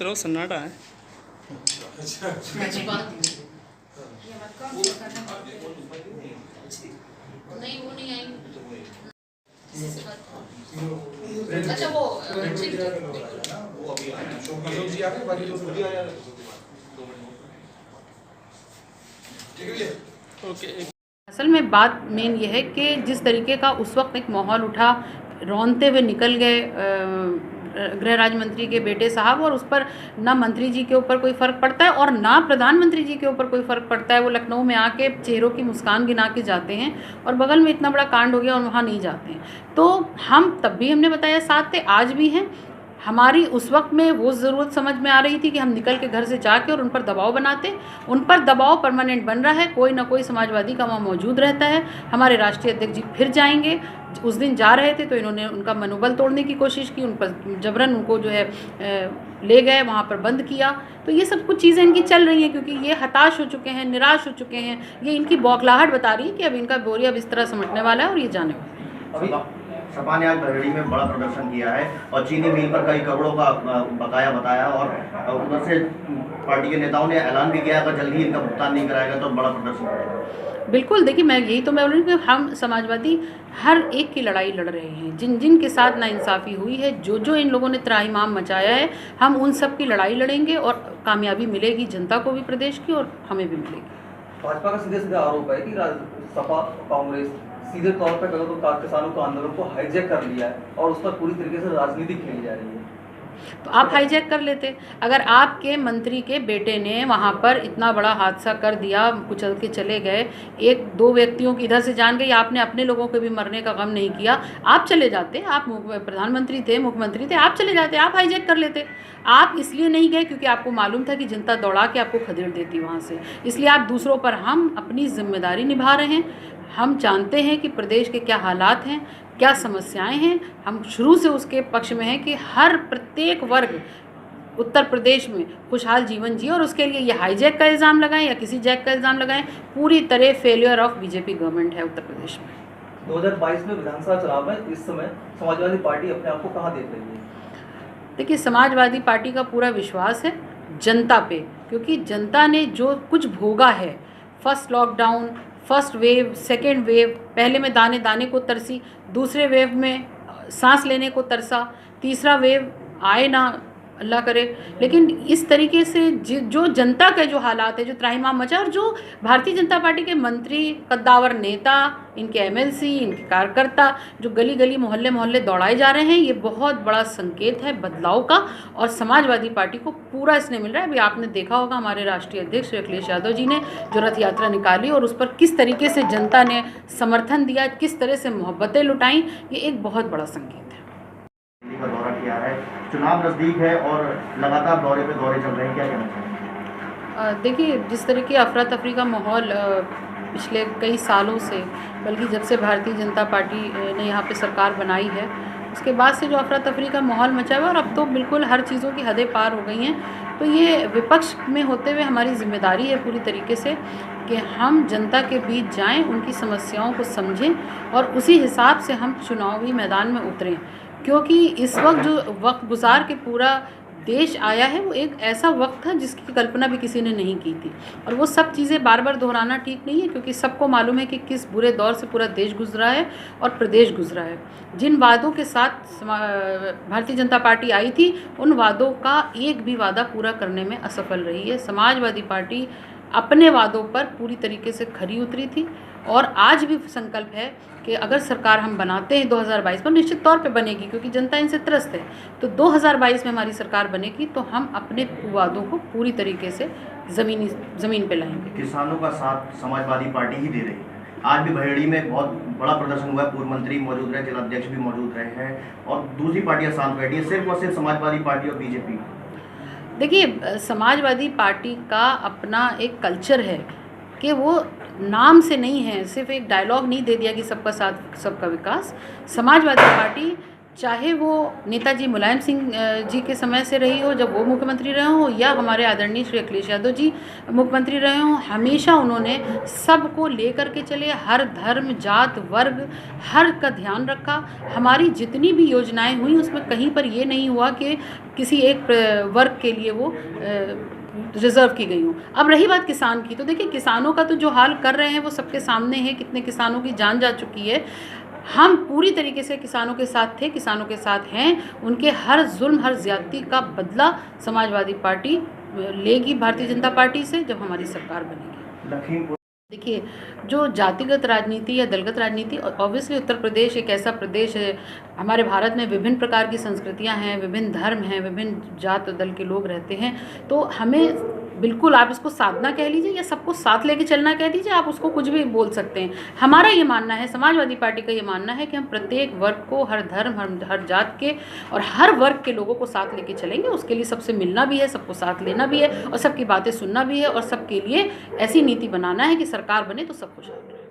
चुप रहो, सन्नाटा है। नहीं वो नहीं आई। अच्छा वो ओके। असल में बात मेन ये है कि जिस तरीके का उस वक्त एक माहौल उठा, रौनते हुए निकल गए गृह राज्य मंत्री के बेटे साहब, और उस पर ना मंत्री जी के ऊपर कोई फ़र्क पड़ता है और ना प्रधानमंत्री जी के ऊपर कोई फ़र्क पड़ता है। वो लखनऊ में आके चेहरों की मुस्कान गिना के जाते हैं और बगल में इतना बड़ा कांड हो गया और वहाँ नहीं जाते हैं। तो हम तब भी हमने बताया साथ थे, आज भी हैं। हमारी उस वक्त में वो ज़रूरत समझ में आ रही थी कि हम निकल के घर से जाके और उन पर दबाव बनाते। उन पर दबाव परमानेंट बन रहा है, कोई ना कोई समाजवादी का वहाँ मौजूद रहता है। हमारे राष्ट्रीय अध्यक्ष जी फिर जाएंगे। उस दिन जा रहे थे तो इन्होंने उनका मनोबल तोड़ने की कोशिश की, उन पर जबरन उनको जो है ले गए, वहाँ पर बंद किया। तो ये सब कुछ चीज़ें इनकी चल रही हैं क्योंकि ये हताश हो चुके हैं, निराश हो चुके हैं। ये इनकी बौखलाहट बता रही है कि अब इनका बोरिया बिस्तरा समेटने वाला है और ये जाने वाला है। सपा ने आज बरेली में बड़ा प्रदर्शन किया है और चीनी मिल पर कई करोड़ों का बकाया बताया और उधर से पार्टी के नेताओं ने ऐलान भी किया अगर जल्दी इनका भुगतान नहीं कराएगा तो बड़ा प्रदर्शन। बिल्कुल, देखिए मैं यही तो मैं बोल रही हूँ कि हम समाजवादी हर एक की लड़ाई लड़ रहे हैं। जिन जिन के साथ नाइंसाफ़ी हुई है, जो जो इन लोगों ने त्राहिमाम मचाया है, हम उन सब की लड़ाई लड़ेंगे और कामयाबी मिलेगी जनता को भी प्रदेश की और हमें भी मिलेगी। भाजपा का सीधे सीधे आरोप है कि सपा कांग्रेस सीधे तौर पर कहो तो किसानों के आंदोलन को हाईजैक कर लिया है और उस पर पूरी तरीके से राजनीति खेली जा रही है। तो आप हाईजैक कर लेते। अगर आपके मंत्री के बेटे ने वहाँ पर इतना बड़ा हादसा कर दिया, कुचल के चले गए, एक दो व्यक्तियों की इधर से जान गई, आपने अपने लोगों के भी मरने का गम नहीं किया, आप चले जाते। आप प्रधानमंत्री थे, मुख्यमंत्री थे, आप चले जाते, आप हाईजैक कर लेते। आप इसलिए नहीं गए क्योंकि आपको मालूम था कि जनता दौड़ा के आपको खदेड़ देती वहाँ से, इसलिए आप दूसरों पर। हम अपनी जिम्मेदारी निभा रहे हैं। हम जानते हैं कि प्रदेश के क्या हालात हैं, क्या समस्याएं हैं। हम शुरू से उसके पक्ष में हैं कि हर प्रत्येक वर्ग उत्तर प्रदेश में खुशहाल जीवन जिए, और उसके लिए ये हाईजैक का इल्ज़ाम लगाएं या किसी जैक का इल्ज़ाम लगाएं, पूरी तरह फेलियर ऑफ बीजेपी गवर्नमेंट है उत्तर प्रदेश में। 2022 में विधानसभा चुनाव में इस समय समाजवादी पार्टी अपने आप को कहाँ देख रही है? देखिए, समाजवादी पार्टी का पूरा विश्वास है जनता पे, क्योंकि जनता ने जो कुछ भोगा है, first lockdown, first wave, second wave, पहले में दाने दाने को तरसी, दूसरे वेव में सांस लेने को तरसा, तीसरा वेव आए ना अल्लाह करे। लेकिन इस तरीके से जो जनता के जो हालात है, जो त्राहिमाम मचा, और जो भारतीय जनता पार्टी के मंत्री, कद्दावर नेता, इनके एमएलसी, इनके कार्यकर्ता जो गली गली मोहल्ले मोहल्ले दौड़ाए जा रहे हैं, ये बहुत बड़ा संकेत है बदलाव का, और समाजवादी पार्टी को पूरा इसने मिल रहा है। अभी आपने देखा होगा हमारे राष्ट्रीय अध्यक्ष अखिलेश यादव जी ने जो रथ यात्रा निकाली और उस पर किस तरीके से जनता ने समर्थन दिया, किस तरह से मोहब्बतें लुटाई, ये एक बहुत बड़ा संकेत है। का दौरा किया है, चुनाव नजदीक है और लगातार दौरे पे दौरे चल रहे हैं, क्या कहना चाहिए? देखिए, जिस तरह की अफरा तफरी का माहौल पिछले कई सालों से, बल्कि जब से भारतीय जनता पार्टी ने यहाँ पे सरकार बनाई है, उसके बाद से जो अफरा तफरी का माहौल मचा हुआ है, और अब तो बिल्कुल हर चीज़ों की हदें पार हो गई हैं। तो ये विपक्ष में होते हुए हमारी जिम्मेदारी है पूरी तरीके से कि हम जनता के बीच जाएं, उनकी समस्याओं को समझें और उसी हिसाब से हम चुनावी मैदान में उतरें। क्योंकि इस वक्त जो वक्त गुजार के पूरा देश आया है, वो एक ऐसा वक्त था जिसकी कल्पना भी किसी ने नहीं की थी, और वो सब चीज़ें बार बार दोहराना ठीक नहीं है, क्योंकि सबको मालूम है कि किस बुरे दौर से पूरा देश गुजरा है और प्रदेश गुजरा है। जिन वादों के साथ भारतीय जनता पार्टी आई थी, उन वादों का एक भी वादा पूरा करने में असफल रही है। समाजवादी पार्टी अपने वादों पर पूरी तरीके से खरी उतरी थी, और आज भी संकल्प है कि अगर सरकार हम बनाते हैं 2022 में, निश्चित तौर पे बनेगी क्योंकि जनता इनसे त्रस्त है, तो 2022 में हमारी सरकार बनेगी तो हम अपने वादों को पूरी तरीके से ज़मीन पे लाएंगे। किसानों का साथ समाजवादी पार्टी ही दे रही है। आज भी बहेड़ी में बहुत बड़ा प्रदर्शन हुआ है, पूर्व मंत्री मौजूद रहे, जिला अध्यक्ष भी मौजूद रहे हैं, और दूसरी पार्टियाँ शांत बैठी है, सिर्फ और सिर्फ समाजवादी पार्टी और बीजेपी। देखिए, समाजवादी पार्टी का अपना एक कल्चर है कि वो नाम से नहीं है, सिर्फ एक डायलॉग नहीं दे दिया कि सबका साथ सबका विकास। समाजवादी पार्टी चाहे वो नेताजी मुलायम सिंह जी के समय से रही हो, जब वो मुख्यमंत्री रहे हों, या हमारे आदरणीय श्री अखिलेश यादव जी मुख्यमंत्री रहे हों, हमेशा उन्होंने सबको लेकर के चले, हर धर्म जात वर्ग हर का ध्यान रखा। हमारी जितनी भी योजनाएं हुई उसमें कहीं पर ये नहीं हुआ कि किसी एक वर्ग के लिए वो रिजर्व की गई हूँ। अब रही बात किसान की, तो देखिए किसानों का तो जो हाल कर रहे हैं वो सबके सामने है, कितने किसानों की जान जा चुकी है। हम पूरी तरीके से किसानों के साथ थे, किसानों के साथ हैं। उनके हर जुल्म हर ज़्यादती का बदला समाजवादी पार्टी लेगी भारतीय जनता पार्टी से, जब हमारी सरकार बनेगी। लखीमपुर देखिए, जो जातिगत राजनीति या दलगत राजनीति, ऑब्वियसली उत्तर प्रदेश एक ऐसा प्रदेश है, हमारे भारत में विभिन्न प्रकार की संस्कृतियां हैं, विभिन्न धर्म हैं, विभिन्न जात दल के लोग रहते हैं। तो हमें बिल्कुल, आप इसको साधना कह लीजिए या सबको साथ लेके चलना कह दीजिए, आप उसको कुछ भी बोल सकते हैं। हमारा ये मानना है, समाजवादी पार्टी का ये मानना है कि हम प्रत्येक वर्ग को, हर धर्म हर जात के और हर वर्ग के लोगों को साथ लेके चलेंगे। उसके लिए सबसे मिलना भी है, सबको साथ लेना भी है और सबकी बातें सुनना भी है और सबके लिए ऐसी नीति बनाना है कि सरकार बने तो सब खुशहाल रहे।